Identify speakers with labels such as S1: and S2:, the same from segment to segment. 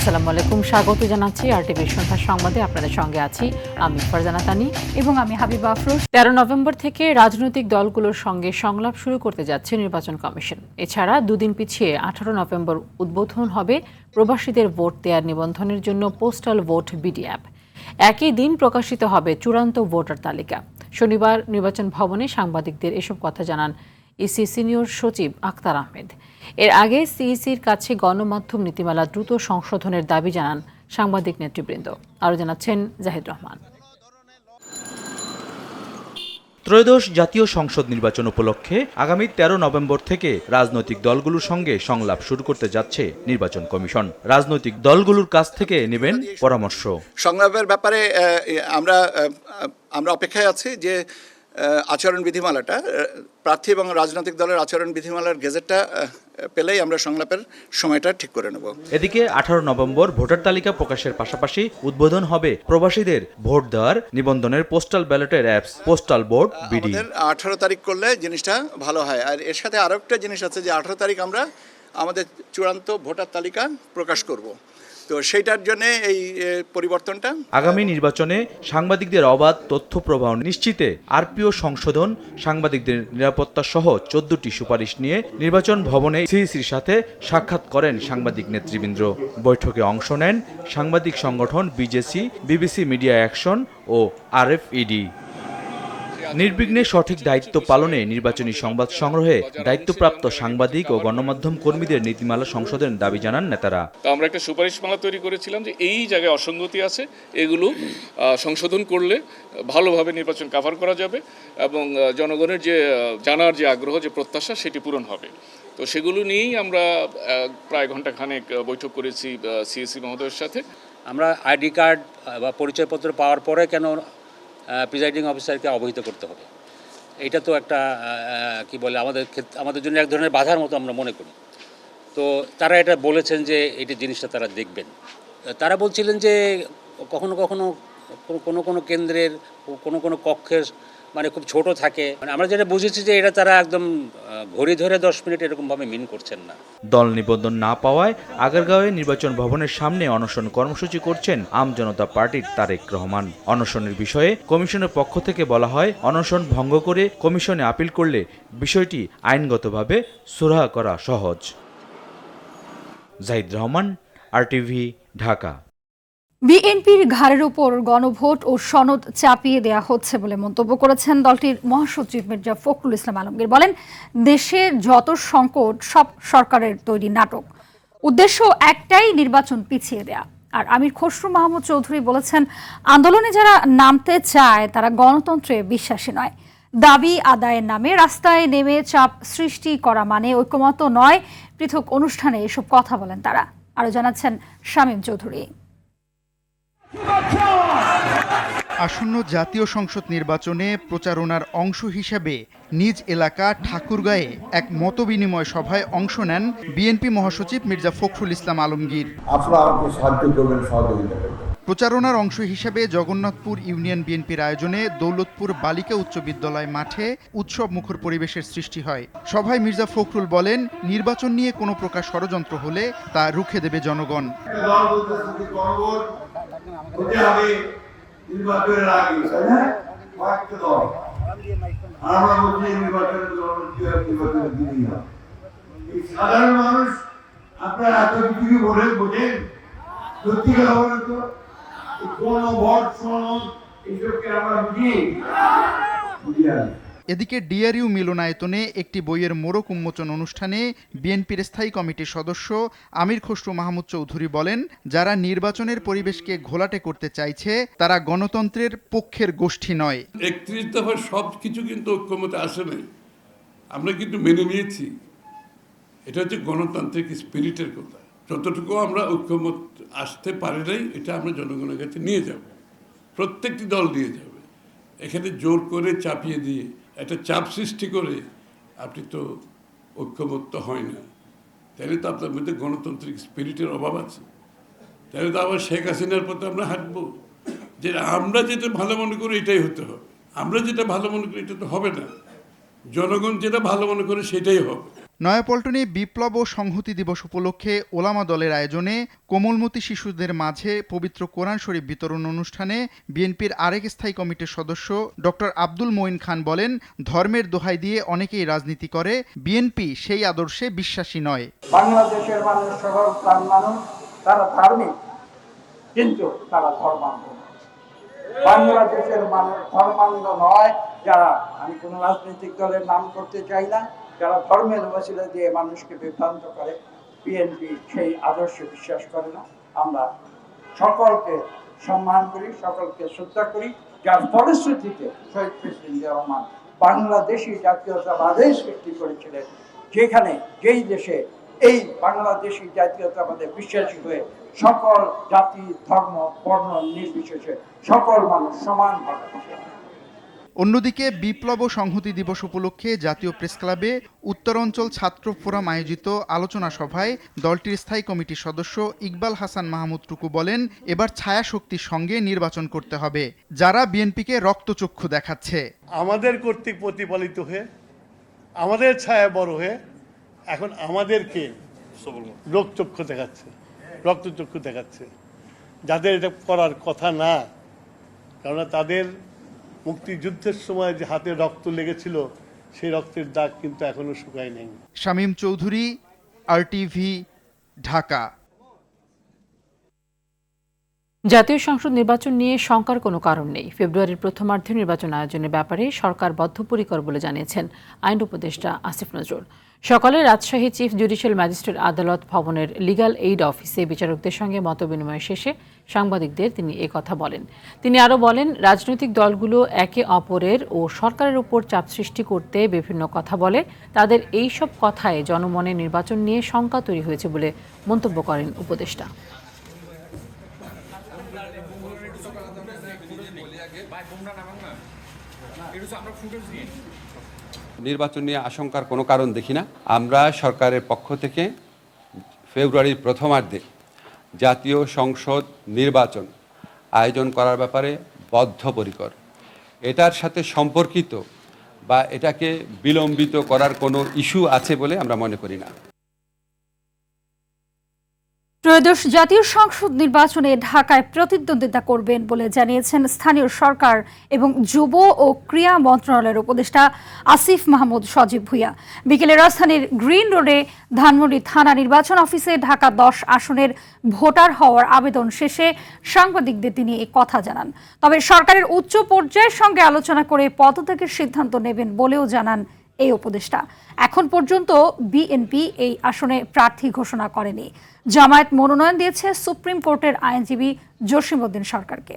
S1: আসসালামু আলাইকুম, স্বাগত জানাচ্ছি আরটিভির সন্ধ্যা সংবাদে। আপনাদের সঙ্গে আছি আমি ফারজানা তানি
S2: এবং আমি হাবিবা আফরোজ।
S1: 13 নভেম্বর থেকে রাজনৈতিক দলগুলোর সঙ্গে সংলাপ শুরু করতে যাচ্ছে নির্বাচন কমিশন। এছাড়া দুদিন পিছিয়ে 18 নভেম্বর উদ্বোধন হবে প্রবাসীদের ভোট দেওয়ার নিবন্ধনের জন্য পোস্টাল ভোট বিডি অ্যাপ। একই দিন প্রকাশিত হবে চূড়ান্ত ভোটার তালিকা। শনিবার নির্বাচন ভবনে সাংবাদিকদের এসব কথা জানান ইসি সিনিয়র সচিব আক্তার আহমেদ। এর আগে সিইসির কাছে গণমাধ্যম নীতিমালা দ্রুত সংশোধনের দাবি জানান সাংবাদিক নেতৃবৃন্দ। আরও জানাচ্ছেন জাহিদ রহমান।
S3: ত্রয়োদশ জাতীয় সংসদ নির্বাচন উপলক্ষে আগামী 13 নভেম্বর থেকে রাজনৈতিক দলগুলোর সঙ্গে সংলাপ শুরু করতে যাচ্ছে নির্বাচন কমিশন। রাজনৈতিক দলগুলোর কাছ থেকে নেবেন পরামর্শ।
S4: সংলাপের ব্যাপারে আমরা অপেক্ষায় আছি যে আচরণ বিধিমালাটা, প্রার্থী এবং রাজনৈতিক দলের আচরণ বিধিমালার গেজেটটা পেলেই আমরা সংলাপের সময়টা ঠিক করে নেব।
S3: এদিকে 18 নভেম্বর ভোটার তালিকা প্রকাশের পাশাপাশি উদ্বোধন হবে প্রবাসীদের ভোট দেওয়ার নিবন্ধনের পোস্টাল ব্যালটের অ্যাপস পোস্টাল ভোট বিডি।
S4: 18 তারিখ করলে জিনিসটা ভালো হয়। আর এর সাথে আরও একটা জিনিস আছে যে 18 তারিখ আমরা আমাদের চূড়ান্ত ভোটার তালিকা প্রকাশ করব। তো সেইটার জন্য এই পরিবর্তনটা।
S3: আগামী নির্বাচনে সাংবাদিকদের অবাধ তথ্য প্রবাহ নিশ্চিতে আরপিও সংশোধন, সাংবাদিকদের নিরাপত্তা সহ 14টি সুপারিশ নিয়ে নির্বাচন ভবনে সিইসির সাথে সাক্ষাৎ করেন সাংবাদিক নেতৃবৃন্দ। বৈঠকে অংশ নেন সাংবাদিক সংগঠন বিজেসি, বিবিসি মিডিয়া অ্যাকশন ও আরএফইডি। নির্বিঘ্নে সঠিক দায়িত্ব পালনে নির্বাচনী সংবাদ সংগ্রহে দায়িত্বপ্রাপ্ত সাংবাদিক ও গণমাধ্যম কর্মীদের নীতিমালা সংশোধনের দাবি জানান নেতারা।
S5: আমরা একটা সুপারিশমালা তৈরি করেছিলাম যে এই জায়গায় অসঙ্গতি আছে, এগুলো সংশোধন করলে ভালোভাবে নির্বাচন কভার করা যাবে এবং জনগণের যে জানার যে আগ্রহ, যে প্রত্যাশা, সেটি পূরণ হবে। তো সেগুলো নিয়েই আমরা প্রায় ঘণ্টাখানেক বৈঠক করেছি সিএসি মহোদয়ের সাথে।
S6: আমরা আইডি কার্ড বা পরিচয়পত্র পাওয়ার পরে কেন প্রিজাইডিং অফিসারকে অবহিত করতে হবে? এটা তো একটা আমাদের জন্য এক ধরনের বাধার মতো আমরা মনে করি। তো তারা এটা বলেছেন যে এইটা জিনিসটা তারা দেখবেন। তারা বলছিলেন যে কখনো কখনো কোনো কেন্দ্রের কোনো কক্ষের মানে খুব ছোট থাকে, মানে আমরা যেটা বুঝেছি যে এটা তারা একদম ঘড়ি ধরে 10 মিনিট এরকমভাবে মিন করছেন না।
S3: দল নিবন্ধন না পাওয়ায় আগারগাঁওয়ে নির্বাচন ভবনের সামনে অনশন কর্মসূচি করছেন আম জনতা পার্টির তারেক রহমান। অনশনের বিষয়ে কমিশনের পক্ষ থেকে বলা হয়, অনশন ভঙ্গ করে কমিশনে আপিল করলে বিষয়টি আইনগতভাবে সুরাহা করা সহজ। জাহিদ রহমান, আরটিভি, ঢাকা।
S2: বিএনপির ঘাড়ের উপর গণভোট ও সনদ চাপিয়ে দেয়া হচ্ছে বলে মন্তব্য করেছেন দলটির মহাসচিব মির্জা ফখরুল ইসলাম আলমগীর। বলেন, দেশের যত সংকট সব সরকারের তৈরি নাটক, উদ্দেশ্য একটাই, নির্বাচন পিছিয়ে দেয়া। আর আমির খসরু মাহমুদ চৌধুরী বলেছেন, আন্দোলনে যারা নামতে চায় তারা গণতন্ত্রে বিশ্বাসী নয়। দাবি আদায়ের নামে রাস্তায় নেমে চাপ সৃষ্টি করা মানে ঐক্যমত্য নয়। পৃথক অনুষ্ঠানে এসব কথা বলেন তারা। আরও জানাচ্ছেন শামীম চৌধুরী।
S7: আসন্ন জাতীয় সংসদ নির্বাচনে প্রচারণার অংশ হিসেবে নিজ এলাকা ঠাকুরগাঁয়ে এক মতবিনিময় সভায় অংশ নেন বিএনপি মহাসচিব মির্জা ফখরুল ইসলাম আলমগীর। প্রচারণার অংশ হিসেবে জগন্নাথপুর ইউনিয়ন বিএনপির আয়োজনে দৌলতপুর বালিকা উচ্চ বিদ্যালয় মাঠে উৎসব মুখর পরিবেশের সৃষ্টি হয়। সভায় মির্জা ফখরুল বলেন, নির্বাচন নিয়ে কোনো প্রকার ষড়যন্ত্র হলে তা রুখে দেবে জনগণ।
S8: সাধারণ মানুষ আপনারা এত কিছু বলেন, বোঝেন? সত্যিকার বলেন তো, কোন ভোট সনদ এসবকে আমরা বুঝি।
S7: এদিকে ডিআরইউ মিলনায়তনে একটি বইয়ের মোড়ক উন্মোচন অনুষ্ঠানে বিএনপির স্থায়ী কমিটির সদস্য আমির খসরু মাহমুদ চৌধুরী বলেন, যারা নির্বাচনের পরিবেশকে ঘোলাটে করতে চাইছে তারা গণতন্ত্রের পক্ষের গোষ্ঠী নয়।
S9: 31 দফা সব কিছু কিন্তু ঐক্যমতে আসে নাই, আমরা কিন্তু মেনে নিয়েছি। এটা হচ্ছে গণতান্ত্রিক স্পিরিটের কথা। যতটুকু আমরা ঐক্যমত আসতে পারি নাই, এটা আমরা জনগণের কাছে নিয়ে যাব, প্রত্যেকটি দল নিয়ে যাবে। এখানে জোর করে চাপিয়ে দিয়ে একটা চাপ সৃষ্টি করে আপনি তো ঐক্যমত্য হয় না। তাহলে তো আপনার মধ্যে গণতান্ত্রিক স্পিরিটের অভাব আছে। তাহলে তো আবার শেখ হাসিনার পথে আমরা হাঁটবো, যে আমরা যেটা ভালো মনে করি এটাই হতে হবে। আমরা যেটা ভালো মনে করি এটা তো হবে না, জনগণ যেটা ভালো মনে করে সেটাই হবে।
S7: নয়াপল্টনে বিপ্লব ও সংহতি দিবস উপলক্ষে ওলামা দলের আয়োজনে কোমলমতি শিশুদের মাঝে পবিত্র কোরআন শরীফ বিতরণ অনুষ্ঠানে বিএনপির আরেক স্থায়ী কমিটির সদস্য ডক্টর আব্দুল মঈন খান বলেন, ধর্মের দোহাই দিয়ে অনেকেই রাজনীতি করে, বিএনপি সেই আদর্শে বিশ্বাসী নয়।
S8: বাংলাদেশের মানুষ সরল প্রাণ মানুষ, তারা ধার্মিক কিন্তু তারা ধর্মান্ধ। বাংলাদেশের মানুষ ধর্মান্ধ নয় যারা, আমি কোনো রাজনৈতিক দলের নাম করতে চাই না, যারা ধর্মের ওসিলা দিয়ে মানুষকে বিভ্রান্ত করে, বিএনপি সেই আদর্শে বিশ্বাস করে না। আমরা সকলকে সম্মান করি, সকলকে শ্রদ্ধা করি, যার ফলশ্রুতিতে শহীদ প্রেসিডেন্ট জিয়া রহমান বাংলাদেশি জাতীয়তাবাদের সৃষ্টি করেছিলেন, যেখানে যেই দেশে এই বাংলাদেশি জাতীয়তাবাদে বিশ্বাসী হয়ে সকল জাতি ধর্ম বর্ণ নির্বিশেষে সকল মানুষ সমানভাবে।
S7: অন্যদিকে বিপ্লব ও সংহতি দিবস উপলক্ষে জাতীয় প্রেসক্লাবে উত্তরাঞ্চল ছাত্র ফোরাম আয়োজিত আলোচনা সভায় দলটির স্থায়ী কমিটির সদস্য ইকবাল হাসান মাহমুদ টুকু বলেন, এবার ছায়া শক্তির সঙ্গে নির্বাচন করতে হবে, যারা বিএনপিকে রক্তচক্ষু দেখাচ্ছে।
S10: আমাদের কর্তৃক প্রতিপালিত হয়ে আমাদের ছায়া বড় হয়ে এখন আমাদেরকে রক্তচক্ষু দেখাচ্ছে, যাদের এটা করার কথা না। কারণ তাদের মুক্তিযুদ্ধের সময় যে হাতে রক্ত লেগেছিল, সেই রক্তের দাগ কিন্তু এখনো শুকায় নেই।
S7: শামীম চৌধুরী, RTV, ঢাকা।
S1: জাতীয় সংসদ নির্বাচন নিয়ে শঙ্কার কোনো কারণ নেই। ফেব্রুয়ারির প্রথমার্ধে নির্বাচন আয়োজনের ব্যাপারে সরকার বদ্ধপরিকর বলে জানিয়েছেন আইন উপদেষ্টা আসিফ নজরুল। সকালে রাজশাহী চিফ জুডিশিয়াল ম্যাজিস্ট্রেট আদালত ভবনের লিগ্যাল এইড অফিসে বিচারকদের সঙ্গে মতবিনিময় শেষে সাংবাদিকদের তিনি কথা বলেন। তিনি আরও বলেন, রাজনৈতিক দলগুলো একে অপরের ও সরকারের উপর চাপ সৃষ্টি করতে বিভিন্ন কথা বলে, তাদের এই সব কথায় জনমনে নির্বাচন নিয়ে শঙ্কা তৈরি হয়েছে বলে মন্তব্য করেন উপদেষ্টা।
S11: নির্বাচন নিয়ে আশঙ্কার কোনো কারণ দেখি না। আমরা সরকারের পক্ষ থেকে ফেব্রুয়ারির প্রথমার্ধে জাতীয় সংসদ নির্বাচন আয়োজন করার ব্যাপারে বদ্ধপরিকর। এটার সাথে সম্পর্কিত বা এটাকে বিলম্বিত করার কোনো ইস্যু আছে বলে আমরা মনে করি না।
S2: ত্রয়োদশ জাতীয় সংসদ নির্বাচনে ঢাকায় প্রতিদ্বন্দ্বিতা করবেন বলে জানিয়েছেন স্থানীয় সরকার এবং যুব ও ক্রীড়া মন্ত্রণালয়ের উপদেষ্টা আসিফ মাহমুদ সজীব ভুঁইয়া। বিকেলে রাজধানীর গ্রিন রোডে ধানমন্ডি থানা নির্বাচন অফিসে ঢাকা 10 আসনের ভোটার হওয়ার আবেদন শেষে সাংবাদিকদের তিনি এই কথা জানান। তবে সরকারের উচ্চ পর্যায়ের সঙ্গে আলোচনা করে পদত্যাগের সিদ্ধান্ত নেবেন বলেও জানান এই উপদেষ্টা। এখন পর্যন্ত বিএনপি এই আসনে প্রার্থী ঘোষণা করেনি। জামায়াত মনোনয়ন দিয়েছে সুপ্রিম কোর্টের আইনজীবী জসিমউদ্দিন সরকারকে।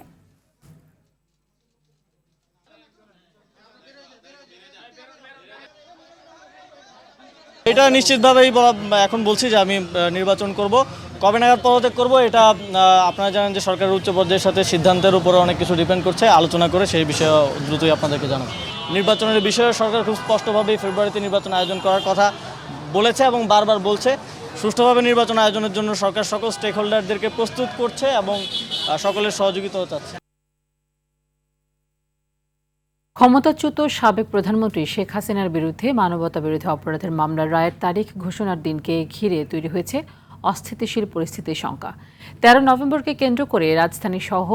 S12: এটা নিশ্চিতভাবেই এখন বলছি যে আমি নির্বাচন করব। কবে নাগাদ পদত্যাগ করব এটা আপনারা জানেন যে সরকারের উচ্চ পর্যায়ের সাথে সিদ্ধান্তের উপরে অনেক কিছু ডিপেন্ড করছে। আলোচনা করে সেই বিষয়ে দ্রুতই আপনাদেরকে জানাবো। নির্বাচনের বিষয়ে সরকার খুব স্পষ্টভাবেই ফেব্রুয়ারিতে নির্বাচন আয়োজন করার কথা বলেছে এবং বারবার বলছে। সুষ্ঠুভাবে নির্বাচন আয়োজনের জন্য সরকার সকল স্টেক হোল্ডারদেরকে প্রস্তুত করছে এবং সকলের সহযোগিতাও চাচ্ছে।
S1: ক্ষমতাচ্যুত সাবেক প্রধানমন্ত্রী শেখ হাসিনার বিরুদ্ধে মানবতা বিরোধী অপরাধের মামলার রায়ের তারিখ ঘোষণার দিনকে ঘিরে তৈরি হয়েছে অস্থিতিশীল পরিস্থিতির শঙ্কা। 13 নভেম্বরকে কেন্দ্র করে রাজধানী সহ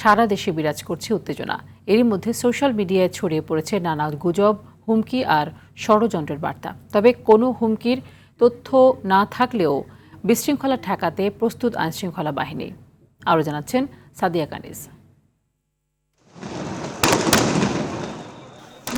S1: সারা দেশে বিরাজ করছে উত্তেজনা। এরই মধ্যে সোশ্যাল মিডিয়ায় ছড়িয়ে পড়েছে নানা গুজব, হুমকি আর ষড়যন্ত্রের বার্তা। তবে কোনো হুমকির তথ্য না থাকলেও বিশৃঙ্খলা ঠেকাতে প্রস্তুত আইনশৃঙ্খলা বাহিনী। আরও জানাচ্ছেন সাদিয়া কানিজ।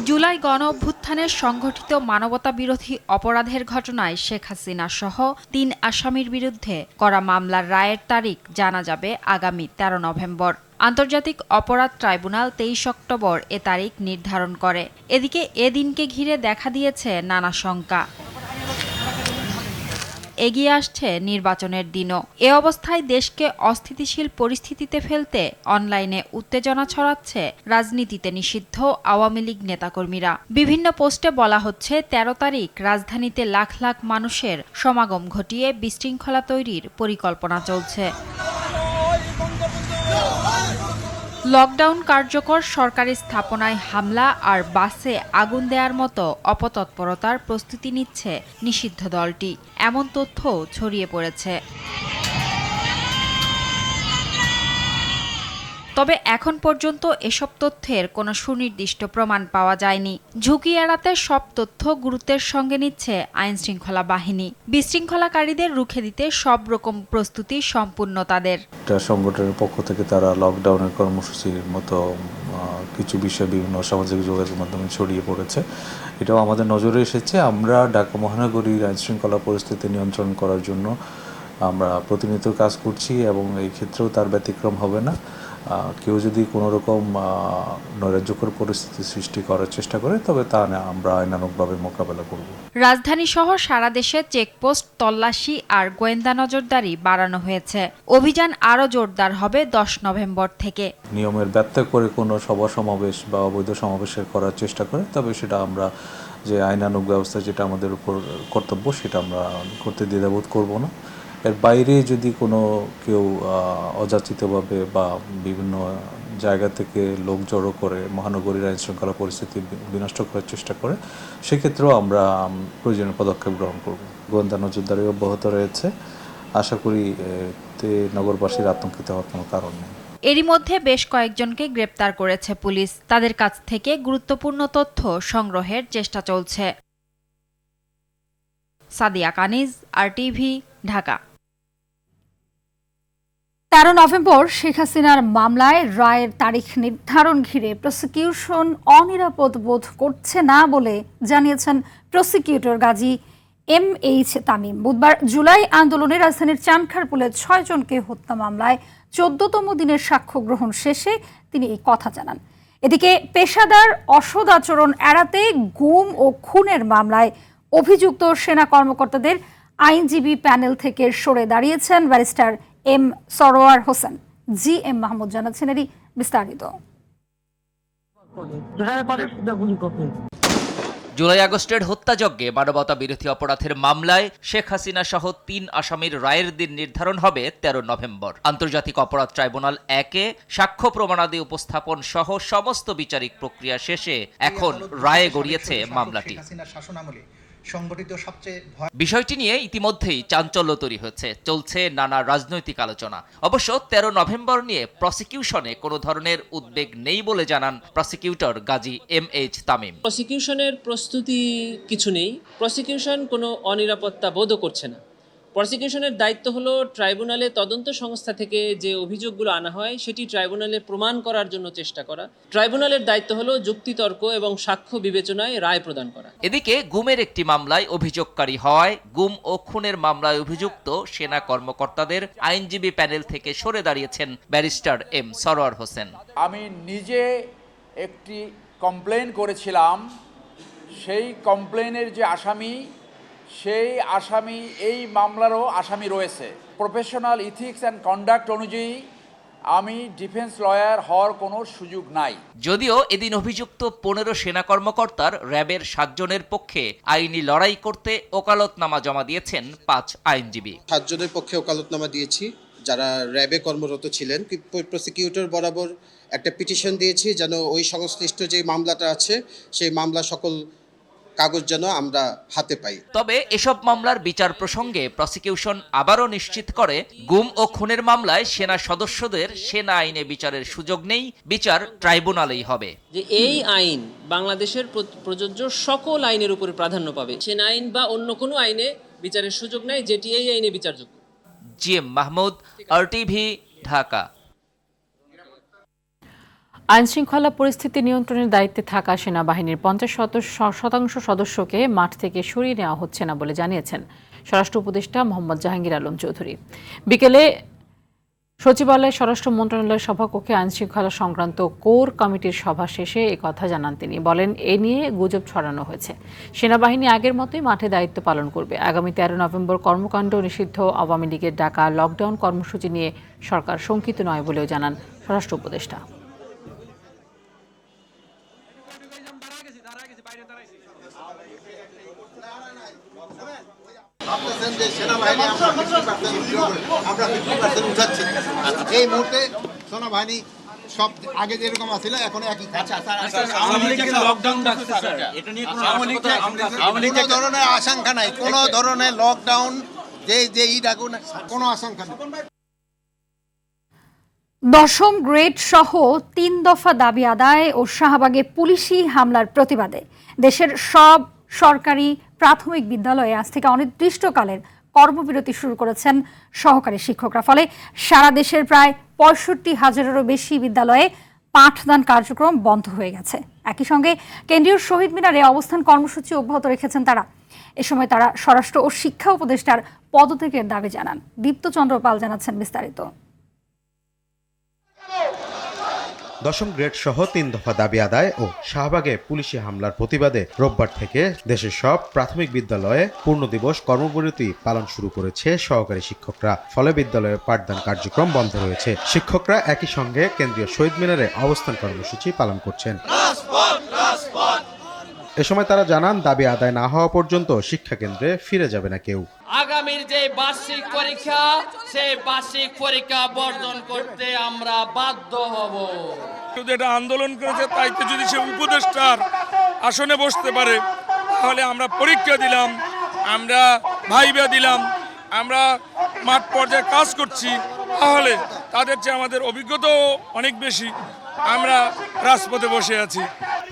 S13: জুলাই গণ অভ্যুত্থানের সংঘটিত মানবতা বিরোধী অপরাধের ঘটনায় শেখ হাসিনা সহ 3 আসামির বিরুদ্ধে করা মামলার রায়ের তারিখ জানা যাবে আগামী 13 নভেম্বর। আন্তর্জাতিক অপরাধ ট্রাইব্যুনাল 23 অক্টোবর এ তারিখ নির্ধারণ করে। এদিকে এ দিনকে ঘিরে দেখা দিয়েছে নানা শঙ্কা। এগিয়ে আসছে নির্বাচনের দিনও। এ অবস্থায় দেশকে অস্থিতিশীল পরিস্থিতিতে ফেলতে অনলাইনে উত্তেজনা ছড়াচ্ছে রাজনীতিতে নিষিদ্ধ আওয়ামী লীগ নেতাকর্মীরা। বিভিন্ন পোস্টে বলা হচ্ছে 13 তারিখ রাজধানীতে লাখ লাখ মানুষের সমাগম ঘটিয়ে বিশৃঙ্খলা তৈরির পরিকল্পনা চলছে। লকডাউন কার্যকর সরকারি স্থাপনায় হামলা আর বাসে আগুন দেওয়ার মতো অপতৎপরতার প্রস্তুতি নিচ্ছে নিষিদ্ধ দলটি, এমন তথ্য ছড়িয়ে পড়েছে। তবে এখন পর্যন্ত এসব তথ্যের কোনো সুনির্দিষ্ট প্রমাণ পাওয়া যায়নি। ঝুঁকি এড়াতে সব তথ্য গুরুত্বের সঙ্গে নিচ্ছে আইনশৃঙ্খলা বাহিনী। বিশৃঙ্খলাকারীদের রুখে দিতে সব রকম প্রস্তুতি সম্পূর্ণ তাদের।
S14: সংগঠনের পক্ষ থেকে তারা লকডাউনের কর্মসূচির মতো কিছু বিষয় বিভিন্ন সামাজিক যোগাযোগের মাধ্যমে ছড়িয়ে পড়েছে। এটাও আমাদের নজরে এসেছে। আমরা ঢাকা মহানগরীর আইনশৃঙ্খলা পরিস্থিতি নিয়ন্ত্রণ করার জন্য আমরা প্রতিনিয়ত কাজ করছি এবং এই ক্ষেত্রেও তার ব্যতিক্রম হবে না। কেউ যদি কোনো রকম নৈরাজ্যকর পরিস্থিতি সৃষ্টি করার চেষ্টা করে তবে তা আমরা আইনানুগভাবে মোকাবেলা করব।
S13: রাজধানী সহ সারা দেশে চেকপোস্ট, তল্লাশি আর গোয়েন্দা নজরদারি বাড়ানো হয়েছে। অভিযান আরও জোরদার হবে 10 নভেম্বর থেকে।
S14: নিয়মের ব্যত্যয় করে কোনো সভা সমাবেশ বা অবৈধ সমাবেশের করার চেষ্টা করে তবে সেটা আমরা যে আইনানুগ ব্যবস্থা যেটা আমাদের উপর কর্তব্য সেটা আমরা করতে দ্বিধাবোধ করব না। এর বাইরে যদি কোনো কেউ অযাচিতভাবে বা বিভিন্ন জায়গা থেকে লোক জড়ো করে মহানগরীর আইন শৃঙ্খলা পরিস্থিতি বিনষ্ট করার চেষ্টা করে সেক্ষেত্রেও আমরা প্রয়োজনীয় পদক্ষেপ গ্রহণ করব। গোয়েন্দা নজরদারি অব্যাহত রয়েছে। আশা করি এতে নগরবাসীর আতঙ্কিত হওয়ার কোনো কারণ নেই।
S13: এরই মধ্যে বেশ কয়েকজনকে গ্রেপ্তার করেছে পুলিশ। তাদের কাছ থেকে গুরুত্বপূর্ণ তথ্য সংগ্রহের চেষ্টা চলছে। সাদিয়া কানিজ, RTV, ঢাকা।
S2: 13 নভেম্বর শেখ হাসিনার মামলায় রায়ের তারিখ নির্ধারণ ঘিরে প্রসিকিউশন অনিরাপদ বোধ করছে না বলে জানিয়েছেন প্রসিকিউটর গাজী MH তামিম। বুধবার জুলাই আন্দোলনে রাজধানীর চানখারপুলে 6 জনকে হত্যা মামলায় 14তম দিনের সাক্ষ্য গ্রহণ শেষে তিনি এই কথা জানান। এদিকে পেশাদার অসৎ আচরণ এড়াতে গুম ও খুনের মামলায় অভিযুক্ত সেনা কর্মকর্তাদের আইনজীবী প্যানেল থেকে সরে দাঁড়িয়েছেন barrister M Sarwar Hossain. GM Mahmud জানাচ্ছেন এরই বিস্তারিত।
S15: জুলাই আগস্টের হত্যাযজ্ঞে মানবতা বিরোধী অপরাধের মামলায় শেখ হাসিনা সহ 3 আসামির রায়ের দিন নির্ধারণ হবে 13 নভেম্বর। আন্তর্জাতিক অপরাধ ট্রাইব্যুনাল 1-এ সাক্ষ্য প্রমাণাদি উপস্থাপন সহ সমস্ত বিচারিক প্রক্রিয়া শেষে এখন রায়ে গড়িয়েছে মামলাটি। বিষয়টি নিয়ে ইতিমধ্যেই চাঞ্চল্য তৈরি হয়েছে, চলছে নানা রাজনৈতিক আলোচনা। অবশ্য 13 নভেম্বর নিয়ে প্রসিকিউশনে কোনো ধরনের উদ্বেগ নেই বলে জানান প্রসিকিউটর গাজী MH তামিম।
S16: প্রসিকিউশনের প্রস্তুতি কিছু নেই। প্রসিকিউশন কোনো অনিরাপত্তা বোধও করছে না। প্রসিকিউশনের দায়িত্ব হলো ট্রাইব্যুনালে তদন্ত সংস্থা থেকে যে অভিযোগগুলো আনা হয় সেটি ট্রাইব্যুনালে প্রমাণ করার জন্য চেষ্টা করা। ট্রাইব্যুনালের দায়িত্ব হলো যুক্তিতর্ক এবং সাক্ষ্য বিবেচনায় রায় প্রদান করা।
S15: এদিকে গুমের একটি মামলায় অভিযোগকারী হওয়ায় গুম ও খুনের মামলায় অভিযুক্ত সেনা কর্মকর্তাদের আইনজীবী প্যানেল থেকে সরে দাঁড়িয়েছেন ব্যারিস্টার M সরোয়ার হোসেন।
S17: আমি নিজে একটি কমপ্লেন করেছিলাম, সেই কমপ্লেনের যে আসামি সেই আসামি এই মামলারও আসামি রয়েছে। প্রফেশনাল ইথিক্স অ্যান্ড কন্ডাক্ট অনুযায়ী আমি ডিফেন্স লয়ার হওয়ার কোনো সুযোগ নাই।
S15: যদিও এদিন অভিযুক্ত 15 সেনা কর্মকর্তার র্যাবের 7 জনের পক্ষে আইনি লড়াই করতে ওকালতনামা জমা দিয়েছেন 5 আইনজীবী।
S18: 7 জনের পক্ষে ওকালতনামা দিয়েছি যারা র্যাবে কর্মরত ছিলেন। প্রসিকিউটর বরাবর একটা পিটিশন দিয়েছি যেন ওই সংশ্লিষ্ট যে মামলাটা আছে সেই মামলা সকল কাগজ যেন আমরা হাতে পাই।
S15: তবে এসব মামলার বিচার প্রসঙ্গে প্রসিকিউশন আবারও নিশ্চিত করে গুম ও খুনের মামলায় সেনা সদস্যদের সেনা আইনে বিচারের সুযোগ নেই, বিচার ট্রাইব্যুনালেই হবে।
S16: যে এই আইন বাংলাদেশের প্রযোজ্য সকল আইনের উপরে প্রাধান্য পাবে। সেনা আইন বা অন্য কোনো আইনে বিচারের সুযোগ নেই, যেটি এই আইনে বিচারযোগ্য।
S15: GM Mahmud, RTV, Dhaka.
S1: আইনশৃঙ্খলা পরিস্থিতি নিয়ন্ত্রণের দায়িত্বে থাকা সেনাবাহিনীর 50% সদস্যকে মাঠ থেকে সরিয়ে নেওয়া হচ্ছে না বলে জানিয়েছেন স্বরাষ্ট্র উপদেষ্টা মোহাম্মদ জাহাঙ্গীর আলম চৌধুরী। বিকেলে সচিবালয়ে স্বরাষ্ট্র মন্ত্রণালয়ের সভাকক্ষে আইনশৃঙ্খলা সংক্রান্ত কোর কমিটির সভা শেষে কথা জানান তিনি। বলেন, এ নিয়ে গুজব ছড়ানো হয়েছে। সেনাবাহিনী আগের মতোই মাঠে দায়িত্ব পালন করবে। আগামী 13 নভেম্বর কর্মকাণ্ড নিষিদ্ধ আওয়ামী লীগের ডাকা লকডাউন কর্মসূচি নিয়ে সরকার শঙ্কিত নয় বলেও জানান স্বরাষ্ট্র উপদেষ্টা।
S19: এই মুহূর্তে সেনাবাহিনী সব আগে যেরকম আছিল এখন একই। কোনো ধরনের আশঙ্কা নাই, কোনো ধরনের লকডাউন যে ই ডাকুন কোনো আশঙ্কা নেই।
S2: 10ম গ্রেড সহ 3 দফা দাবি আদায় ও শাহবাগে পুলিশি হামলার প্রতিবাদে দেশের সব সরকারি প্রাথমিক বিদ্যালয়ে আজ থেকে অনির্দিষ্টকালের কর্মবিরতি শুরু করেছেন সহকারী শিক্ষকরা। ফলে সারা দেশের প্রায় 65,000-এরও বেশি বিদ্যালয়ে পাঠদান কার্যক্রম বন্ধ হয়ে গেছে। একই সঙ্গে কেন্দ্রীয় শহীদ মিনারে অবস্থান কর্মসূচি অব্যাহত রেখেছেন তারা। এ সময় তারা স্বরাষ্ট্র ও শিক্ষা উপদেষ্টার পদত্যাগের দাবি জানান। দীপ্তচন্দ্র পাল জানাচ্ছেন বিস্তারিত।
S20: 10ম গ্রেড সহ 3 দফা দাবি আদায় ও শাহবাগে পুলিশি হামলার প্রতিবাদে রোববার থেকে দেশের সব প্রাথমিক বিদ্যালয়ে পূর্ণ দিবস কর্মবিরতি পালন শুরু করেছে সহকারী শিক্ষকরা। ফলে বিদ্যালয়ে পাঠদান কার্যক্রম বন্ধ রয়েছে। শিক্ষকরা একই সঙ্গে কেন্দ্রীয় শহীদ মিনারে অবস্থান কর্মসূচি পালন করছেন। এ সময় তারা জানান, দাবি আদায় না হওয়া পর্যন্ত শিক্ষা কেন্দ্রে ফিরে যাবে না কেউ।
S21: আগামীর যে বার্ষিক পরীক্ষা, সেই বার্ষিক পরীক্ষা বর্জন করতে আমরা বাধ্য হব।
S22: এটা আন্দোলন করেছে, তাইতে যদি সে উপদেষ্টার আসনে বসতে পারে তাহলে আমরা পরীক্ষা দিলাম, আমরা ভাইবা দিলাম, আমরা মাঠ পর্যায়ে কাজ করছি, তাহলে তাদের চেয়ে আমাদের অভিজ্ঞতাও অনেক বেশি। আমরা রাজপথে বসে আছি।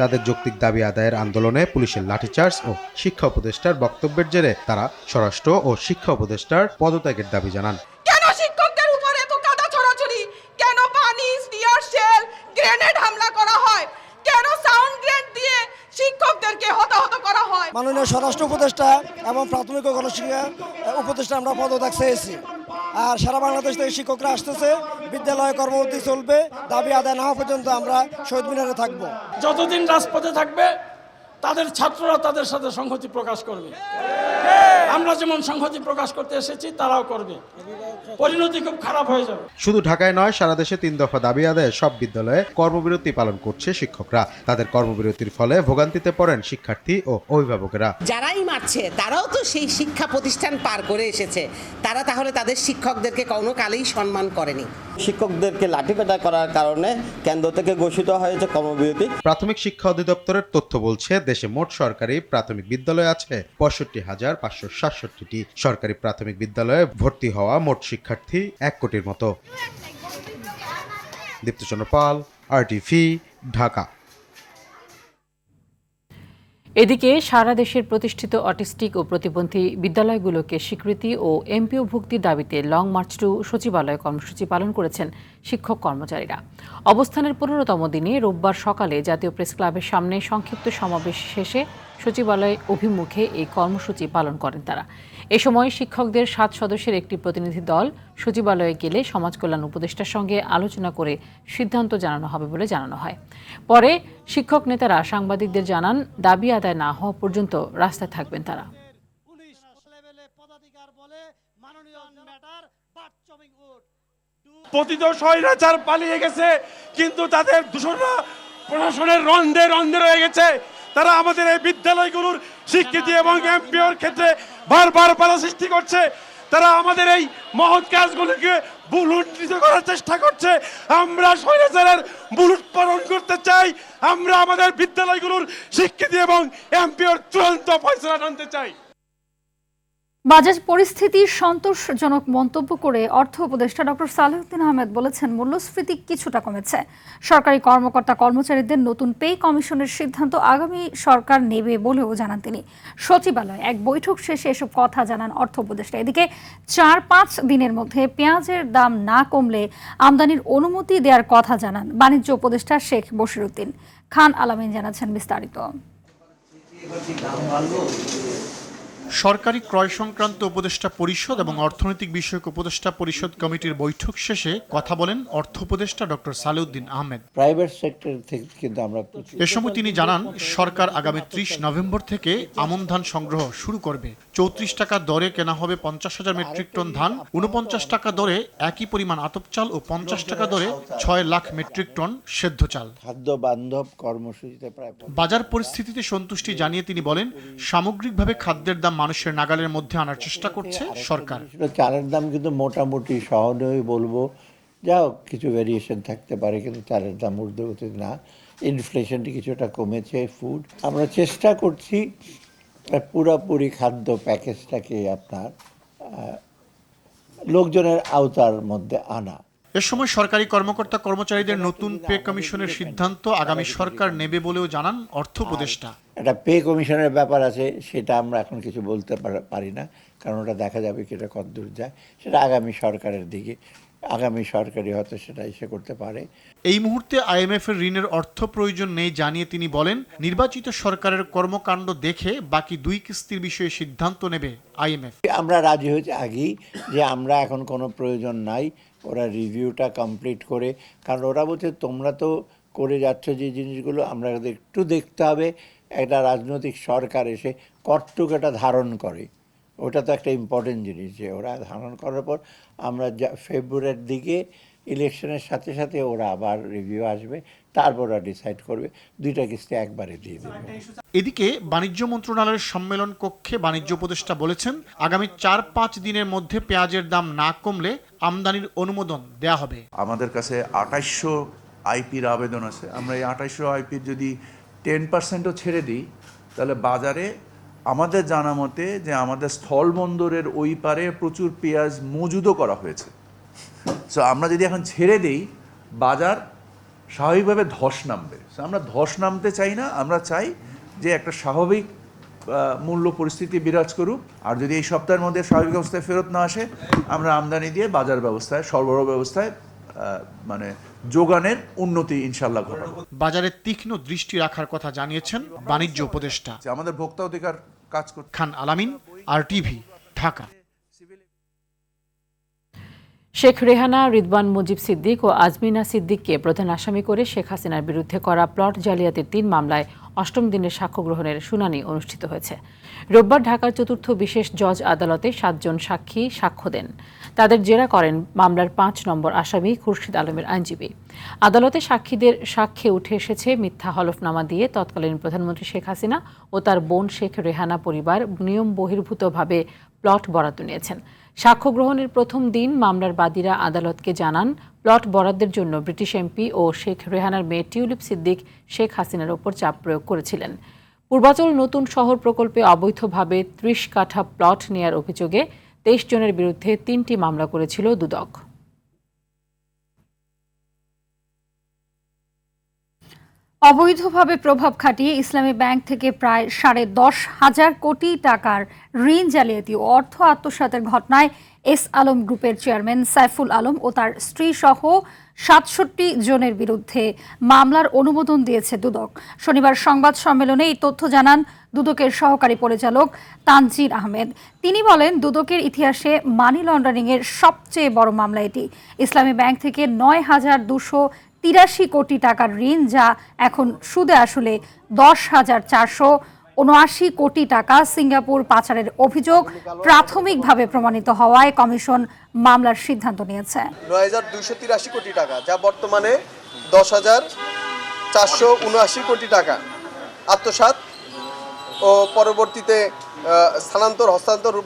S20: তাদের যৌক্তিক দাবি আদায়ের আন্দোলনে পুলিশের লাঠিচার্জ ও শিক্ষা উপদেষ্টার বক্তব্যের জেরে তারা স্বরাষ্ট্র ও শিক্ষা উপদেষ্টার পদত্যাগের দাবি জানান।
S23: কেন শিক্ষকদের উপরে এত কাদা ছড়াছড়ি, কেন পানি, টিয়ার শেল, গ্রেনেড হামলা করা হয়, কেন সাউন্ড গ্রেনেড দিয়ে শিক্ষকদেরকে হতাহত করা হয়?
S24: মাননীয় স্বরাষ্ট্র উপদেষ্টা এবং প্রাথমিক ও গণশিক্ষা উপদেষ্টা আমরা পদত্যাগ চেয়েছি। আর সারা বাংলাদেশ থেকে শিক্ষকরা আসতেছে, বিদ্যালয়ে কর্মসূচি চলবে, দাবি আদায় না হওয়া পর্যন্ত আমরা শহীদ মিনারে থাকব।
S8: যতদিন রাজপথে থাকবে তাদের ছাত্ররা তাদের সাথে সংহতি প্রকাশ করবে। আমরা যেমন সংহতি প্রকাশ করতে এসেছি তারাও করবে, পরিণতি খুব খারাপ হয়ে যাবে।
S20: শুধু ঢাকায় নয়, সারা দেশে 3 দফা দাবি আদায়ে সব বিদ্যালয়ে কর্মবিরতি পালন করছে শিক্ষকরা। তাদের কর্মবিরতির ফলে ভোগান্তিতে পড়েন শিক্ষার্থী ও অভিভাবকেরা।
S25: যারাই মারছে তারাও তো সেই শিক্ষা প্রতিষ্ঠান পার করে এসেছে, তারা তাহলে তাদের শিক্ষকদেরকে কোনো কালেই সম্মান করেনি।
S26: শিক্ষকদেরকে লাঠিপেটা করার কারণে কেন্দ্র থেকে ঘোষিত হয়েছে কর্মবিরতি।
S20: প্রাথমিক শিক্ষা অধিদপ্তরের তথ্য বলছে, দেশে মোট সরকারি প্রাথমিক বিদ্যালয় আছে 65,567টি। সরকারি প্রাথমিক বিদ্যালয়ে ভর্তি হওয়া মোট শিক্ষার্থী 1 কোটির মতো। দীপ্তচন্দ্র পাল, RTV, ঢাকা।
S1: এদিকে সারা দেশের প্রতিষ্ঠিত অটিস্টিক ও প্রতিবন্ধী বিদ্যালয়গুলোকে স্বীকৃতি ও এমপিও ভুক্তির দাবিতে লং মার্চ টু সচিবালয় কর্মসূচি পালন করেছেন শিক্ষক কর্মচারীরা। অবস্থানের 15তম দিনে রোববার সকালে জাতীয় প্রেস ক্লাবের সামনে সংক্ষিপ্ত সমাবেশ শেষে সচিবালয় অভিমুখে এই কর্মসূচি পালন করেন তারা। এ সময় শিক্ষকদের 7 সদস্যের একটি প্রতিনিধি দল সচিবালয়ে গেলে সমাজ কল্যাণ উপদেষ্টার সঙ্গে আলোচনা করে সিদ্ধান্ত জানানো হবে বলে জানানো হয়। পরে শিক্ষক নেতারা সাংবাদিকদের জানান, দাবি আদায় না হওয়া পর্যন্ত রাস্তায় থাকবেন তারা।
S8: পতিত স্বৈরাচার পালিয়ে গেছে, কিন্তু তাদের দূষণরা প্রশাসনের রন্ধে রন্ধে রয়ে গেছে। তারা আমাদের এই বিদ্যালয়গুলোর স্বীকৃতি এবং এমপিওর ক্ষেত্রে বারবার বাধা সৃষ্টি করছে। তারা আমাদের এই মহৎ কাজগুলোকে বুলুণ্ঠিত করার চেষ্টা করছে। আমরা স্বৈরাচারের বুলুট পালন করতে চাই। আমরা আমাদের বিদ্যালয়গুলোর স্বীকৃতি এবং এমপিওর চূড়ান্ত ফয়সালা আনতে চাই।
S2: বাজার পরিস্থিতি সন্তোষজনক মন্তব্য করে অর্থ উপদেষ্টা ডক্টর সালেহুদ্দিন আহমেদ বলেছেন, মূল্যস্ফীতি কিছুটা কমেছে। সরকারি কর্মকর্তা কর্মচারীদের নতুন পে কমিশনের সিদ্ধান্ত আগামী সরকার নেবে বলেও জানান তিনি। সচিবালয়ে এক বৈঠক শেষে এসব কথা জানান অর্থ উপদেষ্টা। এদিকে 4-5 দিনের মধ্যে পেঁয়াজের দাম না কমলে আমদানির অনুমতি দেওয়ার কথা জানান বাণিজ্য উপদেষ্টা শেখ বশিরউদ্দিন। খান আলামিন জানাচ্ছেন বিস্তারিত।
S27: সরকারি ক্রয় সংক্রান্ত উপদেষ্টা পরিষদ এবং অর্থনৈতিক বিষয়ক উপদেষ্টা পরিষদ কমিটির বৈঠক শেষে কথা বলেন অর্থ উপদেষ্টা doctor Salehuddin Ahmed.
S28: Private sector থেকে কিন্তু আমরা
S27: এ সময় তিনি জানান, সরকার আগামী 30 নভেম্বর থেকে আমন ধান সংগ্রহ শুরু করবে। 34 টাকা দরে কেনা হবে 50,000 মেট্রিক টন ধান, 49 টাকা দরে একই পরিমাণ আতপ চাল ও 50 টাকা দরে 6 লাখ মেট্রিক টন সেদ্ধ চাল।
S28: খাদ্য বান্ধব কর্মসূচিতে প্রায়
S27: বাজার পরিস্থিতিতে সন্তুষ্টি জানিয়ে তিনি বলেন, সামগ্রিকভাবে খাদ্যের দাম মানুষের নাগালের মধ্যে আনার চেষ্টা করছে সরকার।
S28: চালের দাম কিন্তু মোটামুটি সহজেই বলবো যা হোক কিছু ভেরিয়েশন থাকতে পারে, কিন্তু চালের দাম ঊর্ধ্বগতি না। ইনফ্লেশনটি কিছুটা কমেছে ফুড। আমরা চেষ্টা করছি পুরোপুরি খাদ্য প্যাকেজটাকে আপনার লোকজনের আওতার মধ্যে আনা।
S27: এ সময় সরকারি কর্মকর্তা কর্মচারীদের নতুন পে কমিশনের সিদ্ধান্ত আগামী সরকার নেবে বলেও জানান অর্থ উপদেষ্টা।
S28: একটা পে কমিশনের ব্যাপার আছে, সেটা আমরা এখন কিছু বলতে পারি না, কারণ ওটা দেখা যাবে কি এটা কতদূর যায়, সেটা আগামী সরকারের দিকে, আগামী সরকারই হয়তো সেটা এসে করতে পারে।
S27: এই মুহূর্তে IMF এর ঋণের অর্থ প্রয়োজন নেই জানিয়ে তিনি বলেন, নির্বাচিত সরকারের কর্মকাণ্ড দেখে বাকি 2 কিস্তির বিষয়ে সিদ্ধান্ত নেবে IMF।
S28: আমরা রাজি হয়েছি আগেই যে আমরা এখন কোনো প্রয়োজন নাই, ওরা রিভিউটা কমপ্লিট করে, কারণ ওরা বলছে তোমরা তো করে যাচ্ছ যে জিনিসগুলো, আমরা একটু দেখতে হবে একটা রাজনৈতিক সরকার এসে কতটুকু এটা ধারণ করে। ওটা তো একটা ইম্পর্টেন্ট জিনিস, যে ওরা ধারণ করার পর আমরা ফেব্রুয়ারির দিকে ইলেকশনের সাথে সাথে ওরা আবার রিভিউ আসবে, তারপর ওরা ডিসাইড করবে, 2টা কিস্তি একবারে দিয়ে দেবে।
S27: এদিকে বাণিজ্য মন্ত্রণালয়ের সম্মেলন কক্ষে বাণিজ্য উপদেষ্টা বলেছেন, আগামী 4-5 দিনের মধ্যে পেঁয়াজের দাম না কমলে আমদানির অনুমোদন দেয়া হবে।
S3: আমাদের কাছে 2800 আইপির আবেদন আছে। আমরা এই 2800 আইপির যদি 10%ও ছেড়ে দিই, তাহলে বাজারে আমাদের জানা মতে যে আমাদের স্থলবন্দরের ওই পারে প্রচুর পেঁয়াজ মজুদও করা হয়েছে। সো আমরা যদি এখন ছেড়ে দিই, বাজার স্বাভাবিকভাবে ধস নামবে। সো আমরা ধস নামতে চাই না, আমরা চাই যে একটা স্বাভাবিক মূল্য পরিস্থিতি বিরাজ করুক। আর যদি এই সপ্তাহের মধ্যে স্বাভাবিক অবস্থায় ফেরত না আসে, আমরা আমদানি দিয়ে বাজার ব্যবস্থায়, সরবরাহ ব্যবস্থায় মানে যোগানের উন্নতি ইনশাল্লাহ ঘটাবো।
S27: বাজারে তীক্ষ্ণ দৃষ্টি রাখার কথা জানিয়েছেন বাণিজ্য উপদেষ্টা।
S3: আমাদের ভোক্তা অধিকার কাজ করছে।
S27: খান আলামিন, RTV, ঢাকা।
S1: শেখ রেহানা, রিদওয়ান মুজিব সিদ্দিক ও আজমিনা সিদ্দিককে প্রধান আসামি করে শেখ হাসিনার বিরুদ্ধে করা প্লট জালিয়াতির 3 মামলায় 8ম দিনের সাক্ষ্য গ্রহণের শুনানি অনুষ্ঠিত হয়েছে। রোববার ঢাকার 4র্থ বিশেষ জজ আদালতে 7 জন সাক্ষী সাক্ষ্য দেন। তাদের জেরা করেন মামলার 5 নম্বর আসামি খুরশিদ আলমের আইনজীবী। আদালতে সাক্ষীদের সাক্ষ্যে উঠে এসেছে মিথ্যা হলফনামা দিয়ে তৎকালীন প্রধানমন্ত্রী শেখ হাসিনা ও তার বোন শেখ রেহানা পরিবার নিয়ম বহির্ভূতভাবে প্লট বরাদ্দ নিয়েছেন। সাক্ষ্য গ্রহণের প্রথম দিন মামলার বাদীরা আদালতকে জানান, প্লট বরাদ্দের জন্য ব্রিটিশ এমপি ও শেখ রেহানার মেয়ে টিউলিপ সিদ্দিক শেখ হাসিনার ওপর চাপ প্রয়োগ করেছিলেন। পূর্বাচল নতুন শহর প্রকল্পে অবৈধভাবে 30 কাঠা প্লট নেয়ার অভিযোগে 23 জনের বিরুদ্ধে 3টি মামলা করেছিল দুদক।
S2: অবৈধভাবে প্রভাব খাটিয়ে ইসলামী ব্যাংক থেকে প্রায় 10.5 কোটি টাকার ঋণ জালিয়াতি ও অর্থ আত্মসাতের ঘটনায় এস আলম গ্রুপের চেয়ারম্যান সাইফুল আলম ও তার স্ত্রী সহ 67 জনের বিরুদ্ধে মামলার অনুমোদন দিয়েছে দুদক। শনিবার সংবাদ সম্মেলনে এই তথ্য জানান দুদকের সহকারী পরিচালক তানজির আহমেদ। তিনি বলেন, দুদকের ইতিহাসে মানি লন্ডারিংয়ের সবচেয়ে বড় মামলা এটি। ইসলামী ব্যাংক থেকে 9,283 কোটি টাকার ঋণ, যা এখন সুদে আসলে 10,479 কোটি টাকা সিঙ্গাপুর পাচারের অভিযোগ প্রাথমিকভাবে প্রমাণিত হওয়ায় কমিশন মামলার সিদ্ধান্ত নিয়েছে।
S4: 9,283 কোটি টাকা, যা বর্তমানে 10,479 কোটি টাকা আত্মসাৎ ও পরবর্তীতে স্থানান্তর, হস্তান্তর,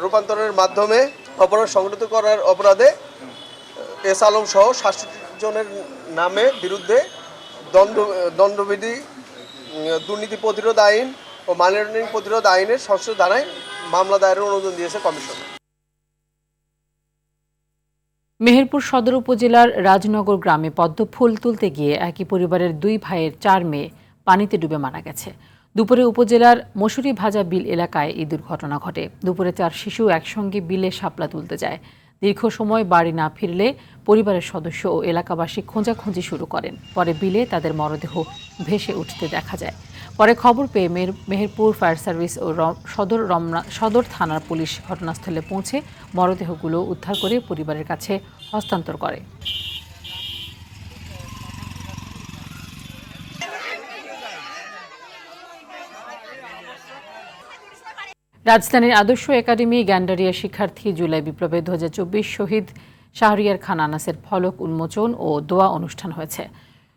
S4: রূপান্তরের মাধ্যমে অপরাধ সংগঠিত করার অপরাধে এস আলম সহ 67 জনের নামে বিরুদ্ধে দণ্ডবিধি, দুর্নীতি প্রতিরোধ আইন ও মানি লন্ডারিং প্রতিরোধ আইনের সংশোধন ধারায় মামলা দায়েরের অনুমোদন দিয়েছে কমিশন।
S1: মেহেরপুর সদর উপজেলার রাজনগর গ্রামে পদ্ম ফুল তুলতে গিয়ে একই পরিবারের 2 ভাইয়ের 4 মেয়ে পানিতে ডুবে মারা গেছে। দুপুরে উপজেলার মশুরি ভাজা বিল এলাকায় এই দুর্ঘটনা ঘটে। দুপুরে 4 শিশু একসঙ্গে বিলে শাপলা তুলতে যায়। দীর্ঘ সময় বাড়ি না ফিরলে পরিবারের সদস্য ও এলাকাবাসী খোঁজাখুঁজি শুরু করেন। পরে বিলে তাদের মরদেহ ভেসে উঠতে দেখা যায়। পরে খবর পেয়ে মেহেরপুর ফায়ার সার্ভিস ও সদর থানার পুলিশ ঘটনাস্থলে পৌঁছে মরদেহগুলো উদ্ধার করে পরিবারের কাছে হস্তান্তর করে। রাজধানীর আদর্শ একাডেমি গ্যান্ডারিয়া শিক্ষার্থী জুলাই বিপ্লবে 2024 শহীদ শাহরিয়ার খান আনাসের ফলক উন্মোচন ও দোয়া অনুষ্ঠান হয়েছে।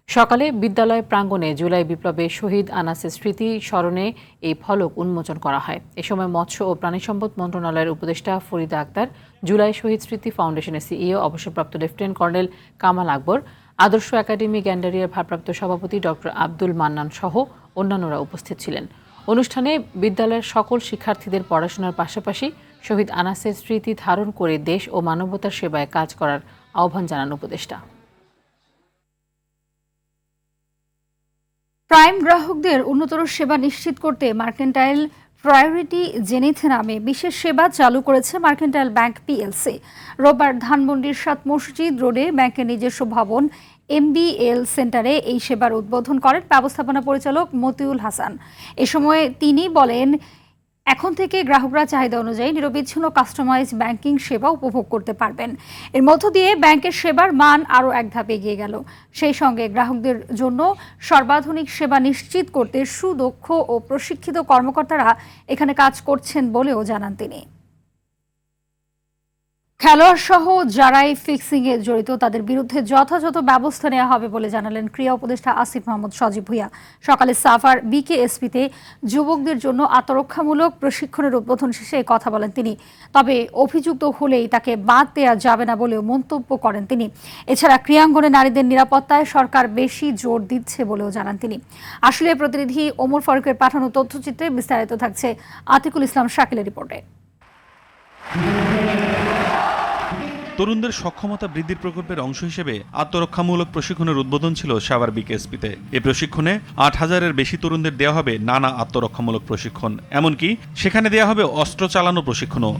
S1: সকালে বিদ্যালয় প্রাঙ্গণে জুলাই বিপ্লবে শহীদ আনাসের স্মৃতি স্মরণে এই ফলক উন্মোচন করা হয়। এ সময় মৎস্য ও প্রাণী সম্পদ মন্ত্রণালয়ের উপদেষ্টা ফরিদা আক্তার জুলাই শহীদ স্মৃতি ফাউন্ডেশনের সিইও অবসরপ্রাপ্ত লেফটেন্যান্ট কর্নেল কামাল আকবর, আদর্শ একাডেমি গ্যান্ডারিয়ার ভারপ্রাপ্ত সভাপতি ডক্টর আব্দুল মান্নান সহ অন্যান্যরা উপস্থিত ছিলেন। অনুষ্ঠানে বিদ্যালয়ের সকল শিক্ষার্থীদের পড়াশোনার পাশাপাশি শহীদ আনাসের স্মৃতি ধারণ করে দেশ ও মানবতার সেবায় কাজ করার আহ্বান জানান উপদেষ্টা।
S2: প্রাইম গ্রাহকদের উন্নতর সেবা নিশ্চিত করতে মার্কেন্টাইল প্রায়োরিটি জেনিথ নামে বিশেষ সেবা চালু করেছে মার্কেন্টাইল ব্যাংক পিএলসি। রোববার ধানমন্ডির ৭ মসজিদ রোডে ব্যাংকের নিজস্ব ভবন MBL সেন্টারে এই সেবার উদ্বোধন করেন ব্যবস্থাপনা পরিচালক মতিউল হাসান। এ সময় তিনি বলেন, এখন থেকে গ্রাহকরা চাহিদা অনুযায়ী নিরবিচ্ছিন্ন কাস্টমাইজ ব্যাংকিং সেবা উপভোগ করতে পারবেন। এর মধ্য দিয়ে ব্যাংকের সেবার মান আরও এক ধাপ এগিয়ে গেল। সেই সঙ্গে গ্রাহকদের জন্য সর্বাধুনিক সেবা নিশ্চিত করতে সুদক্ষ ও প্রশিক্ষিত কর্মকর্তারা এখানে কাজ করছেন বলেও জানান তিনি। খেলোয়াড় সহ যারাই ফিক্সিংয়ে জড়িত তাদের বিরুদ্ধে যথাযথ ব্যবস্থা নেওয়া হবে বলে জানালেন ক্রীড়া উপদেষ্টা আসিফ মাহমুদ সজীব ভুঁইয়া। সকালে সাফার BKSPতে যুবকদের জন্য আত্মরক্ষামূলক প্রশিক্ষণের উদ্বোধন শেষে কথা বলেন তিনি। তবে অভিযুক্ত হলেই তাকে বাদ দেওয়া যাবে না বলেও মন্তব্য করেন তিনি। এছাড়া ক্রীড়াঙ্গনে নারীদের নিরাপত্তায় সরকার বেশি জোর দিচ্ছে বলেও জানান তিনি। আসলে প্রতিনিধি ওমর ফারুকের পাঠানো তথ্যচিত্রে বিস্তারিত থাকছে আতিকুল ইসলাম শাকিলের রিপোর্টে।
S5: তরুণদের সক্ষমতা বৃদ্ধির প্রকল্পের অংশ হিসেবে আত্মরক্ষামূলক প্রশিক্ষণের উদ্বোধন ছিল সাভার BKSPতে। এই প্রশিক্ষণে ৮,০০০-এর বেশি তরুণদের দেওয়া হবে নানা আত্মরক্ষামূলক প্রশিক্ষণ, এমনকি সেখানে দেওয়া হবে অস্ত্র চালানো প্রশিক্ষণও।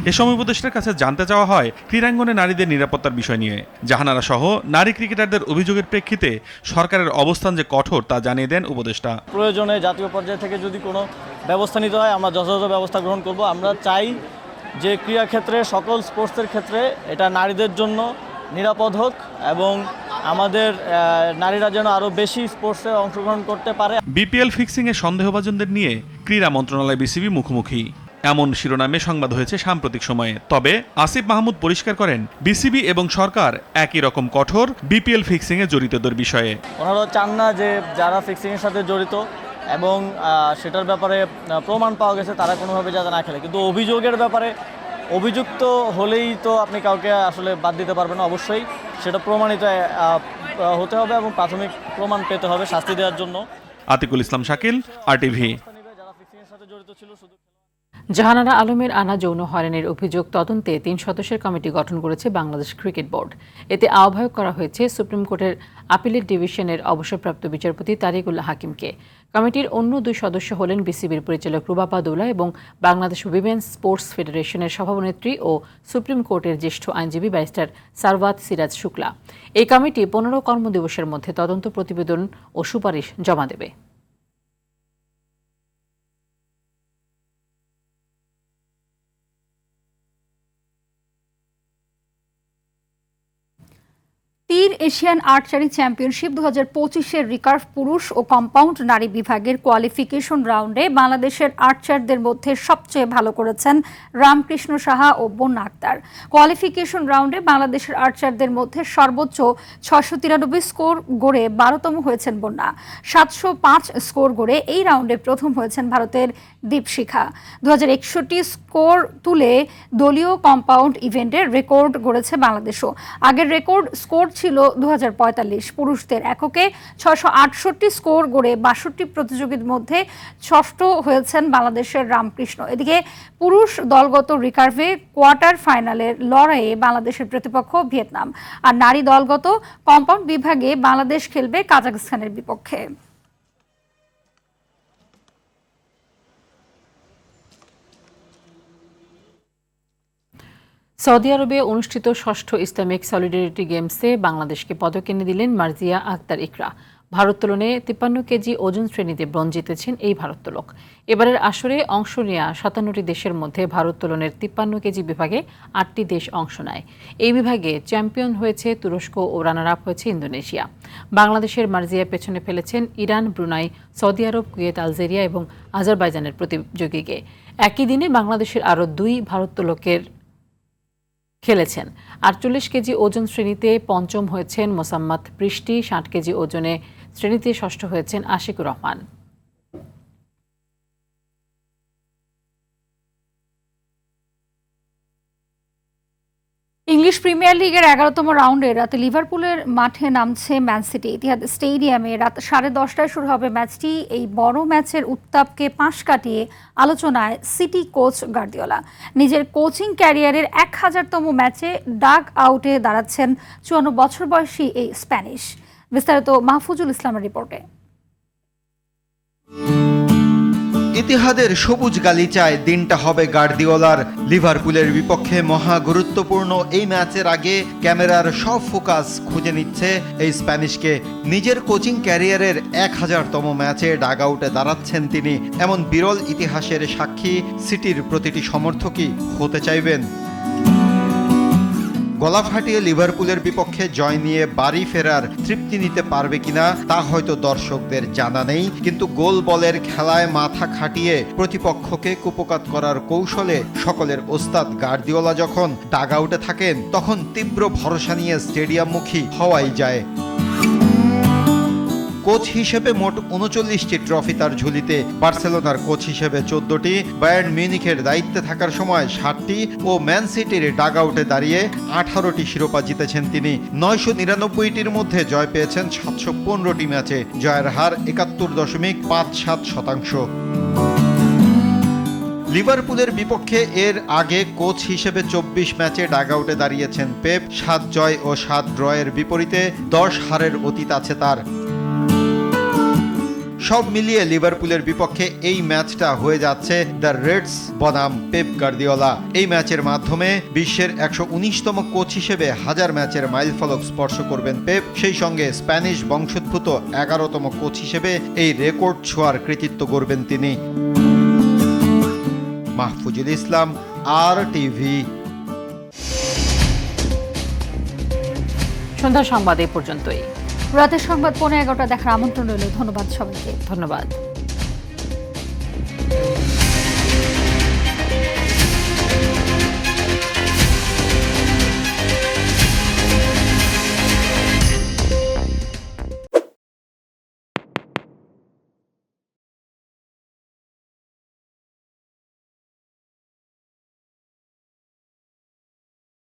S5: এ সময় উপদেষ্টার কাছে জানতে চাওয়া হয় ক্রীড়াঙ্গনে নারীদের নিরাপত্তার বিষয় নিয়ে। জাহানারা সহ নারী ক্রিকেটারদের অভিযোগের প্রেক্ষিতে সরকারের অবস্থান যে কঠোর তা জানিয়ে দেন উপদেষ্টা।
S6: প্রয়োজনে জাতীয় পর্যায় থেকে যদি কোনো ব্যবস্থা নিতে হয় আমরা যথাযথ ব্যবস্থা গ্রহণ করব। আমরা চাই যে ক্রীড়াক্ষেত্রে সকল স্পোর্টসের ক্ষেত্রে এটা নারীদের জন্য নিরাপদ হোক এবং আমাদের নারীরা যেন আরও বেশি স্পোর্টসে অংশগ্রহণ করতে পারে।
S5: BPL ফিক্সিংয়ে সন্দেহভাজনদের নিয়ে ক্রীড়া মন্ত্রণালয় BCB মুখোমুখি এমন শিরোনামে সংবাদ হয়েছে সাম্প্রতিক সময়ে। তবে আসিফ মাহমুদ পরিষ্কার করেন BCB এবং সরকার একই রকম কঠোর BPL ফিক্সিংয়ে জড়িতদের বিষয়ে।
S6: ওনারা চান না যে যারা ফিক্সিংয়ের সাথে জড়িত এবং সেটার ব্যাপারে প্রমাণ পাওয়া গেছে তারা কোনোভাবে যাতে না খেলে। কিন্তু অভিযোগের ব্যাপারে অভিযুক্ত হলেই তো আপনি কাউকে আসলে বাদ দিতে পারবেন না, অবশ্যই সেটা প্রমাণিত হতে হবে এবং প্রাথমিক প্রমাণ পেতে হবে শাস্তি দেওয়ার জন্য।
S5: আতিকুল ইসলাম শাকিল, RTV।
S1: জাহানারা আলমের আনা যৌন হয়রানির অভিযোগ তদন্তে 3 সদস্যের কমিটি গঠন করেছে বাংলাদেশ ক্রিকেট বোর্ড। এতে আহ্বায়ক করা হয়েছে সুপ্রিম কোর্টের আপিলেট ডিভিশনের অবসরপ্রাপ্ত বিচারপতি তারিকুল্লাহ হাকিমকে। কমিটির অন্য 2 সদস্য হলেন BCBর পরিচালক রুবাপা দৌলা এবং বাংলাদেশ উইমেন্স স্পোর্টস ফেডারেশনের সভানেত্রী ও সুপ্রিম কোর্টের জ্যেষ্ঠ আইনজীবী ব্যারিস্টার সারওয়াত সিরাজ শুক্লা। এই কমিটি 15 কর্মদিবসের মধ্যে তদন্ত প্রতিবেদন ও সুপারিশ জমা দেবে।
S2: তীর এশিয়ান আর্চারি চ্যাম্পিয়নশিপ 2025-এর রিকার্ভ পুরুষ ও কম্পাউন্ড নারী বিভাগের কোয়ালিফিকেশন রাউন্ডে বাংলাদেশের আর্চারদের মধ্যে সবচেয়ে ভালো করেছেন রামকৃষ্ণ সাহা ও বন্যা আক্তার। কোয়ালিফিকেশন রাউন্ডে বাংলাদেশের আর্চারদের মধ্যে সর্বোচ্চ 693 স্কোর গড়ে 12তম হয়েছেন বন্যা। 705 স্কোর গড়ে এই রাউন্ডে প্রথম হয়েছেন ভারতের দীপশিখা। 2061 স্কোর তুলে দলীয় কম্পাউন্ড ইভেন্টের রেকর্ড গড়েছে বাংলাদেশও। আগের রেকর্ড স্কোর ছিল 2045। পুরুষদের এককে 668 স্কোর গড়ে 62 প্রতিযোগীর মধ্যে ষষ্ঠ হয়েছেন বাংলাদেশের রামকৃষ্ণ। এদিকে পুরুষ দলগত রিকার্ভে কোয়ার্টার ফাইনালের লড়াইয়ে বাংলাদেশের প্রতিপক্ষ ভিয়েতনাম, আর নারী দলগত কম্পাউন্ড বিভাগে বাংলাদেশ খেলবে কাজাখস্তানের বিপক্ষে।
S1: সৌদি আরবে অনুষ্ঠিত 6ষ্ঠ ইসলামিক সলিডারিটি গেমসে বাংলাদেশকে পদক এনে দিলেন মার্জিয়া আক্তার ইকরা। ভারোত্তোলনে 53 কেজি ওজন শ্রেণীতে ব্রোঞ্জ জিতেছেন এই ভারোত্তোলক। এবারের আসরে অংশ নেওয়া 57টি দেশের মধ্যে ভারোত্তোলনের 53 কেজি বিভাগে 8টি দেশ অংশ নেয়। এই বিভাগে চ্যাম্পিয়ন হয়েছে তুরস্ক ও রানার আপ হয়েছে ইন্দোনেশিয়া। বাংলাদেশের মার্জিয়া পেছনে ফেলেছেন ইরান, ব্রুনাই, সৌদি আরব, কুয়েত, আলজেরিয়া এবং আজারবাইজানের প্রতিযোগীকে। একই দিনে বাংলাদেশের আরও 2 ভারোত্তোলকের খেলেছেন। 48 কেজি ওজন শ্রেণীতে পঞ্চম হয়েছেন মোসাম্মত বৃষ্টি, 60 কেজি ওজনে শ্রেণীতে ষষ্ঠ হয়েছেন আশিকুর রহমান।
S2: ইংলিশ প্রিমিয়ার লিগের 11তম রাউন্ডে রাতে লিভারপুলের মাঠে নামছে ম্যান সিটি। ইতিহাদ স্টেডিয়ামে রাত 10:30টায় শুরু হবে ম্যাচটি। এই বড় ম্যাচের উত্তাপকে পাশ কাটিয়ে আলোচনায় সিটি কোচ গার্দিওলা। নিজের কোচিং ক্যারিয়ারের 1000তম ম্যাচে ডাগ আউটে দাঁড়াচ্ছেন 54 বছর বয়সী এই স্প্যানিশ। বিস্তারিত মাহফুজুল ইসলামের রিপোর্টে।
S7: ইতিহাদের সবুজ গালিচায় দিনটা হবে গার্দিওলার। লিভারপুলের বিপক্ষে মহা গুরুত্বপূর্ণ এই ম্যাচের আগে ক্যামেরার সব ফোকাস খুঁজে নিচ্ছে এই স্প্যানিশকে। নিজের কোচিং ক্যারিয়ারের 1000তম ম্যাচে ডাগ আউটে দাঁড়াচ্ছেন তিনি। এমন বিরল ইতিহাসের সাক্ষী সিটির প্রতিটি সমর্থকই হতে চাইবেন। গলা ফাটিয়ে লিভারপুলের বিপক্ষে জয় নিয়ে বাড়ি ফেরার তৃপ্তি নিতে পারবে কিনা তা হয়তো দর্শকদের জানা নেই, কিন্তু গোল বলের খেলায় মাথা খাটিয়ে প্রতিপক্ষকে কুপকাত করার কৌশলে সকলের ওস্তাদ গার্দিওলা যখন ডাগ আউটে থাকেন তখন তীব্র ভরসা নিয়ে স্টেডিয়ামমুখী হওয়াই যায়। কোচ হিসেবে মোট 39টি ট্রফি তার ঝুলিতে। বার্সেলোনার কোচ হিসেবে 14টি, বায়ার্ন মিউনিখের দায়িত্বে থাকার সময় 7টি ও ম্যান সিটির ডাগ আউটে দাঁড়িয়ে 18টি শিরোপা জিতেছেন তিনি। 999টির মধ্যে জয় পেয়েছেন 715টি ম্যাচে। জয়ের হার 71.57%। লিভারপুলের বিপক্ষে এর আগে কোচ হিসেবে 24 ম্যাচে ডাগ আউটে দাঁড়িয়েছেন পেপ। 7 জয় ও 7 ড্রয়ের বিপরীতে 10 হারের অতীত আছে তার। সব মিলিয়ে লিভারপুলের বিপক্ষে এই ম্যাচটা হয়ে যাচ্ছে দ্য রেডস বনাম পেপ গার্দিওলা। এই ম্যাচের মাধ্যমে বিশ্বের 119তম কোচ হিসেবে 1000 ম্যাচের মাইলফলক স্পর্শ করবেন পেপ। সেই সঙ্গে স্প্যানিশ বংশোদ্ভূত 11তম কোচ হিসেবে এই রেকর্ড ছোঁয়ার কৃতিত্ব গড়বেন তিনি। মাহফুজুল ইসলাম, RTV।
S1: সন্ধ্যা সংবাদ এ পর্যন্তই।
S2: রাতের সংবাদ 11:15 দেখার আমন্ত্রণ রইল। ধন্যবাদ সবাইকে।
S1: ধন্যবাদ।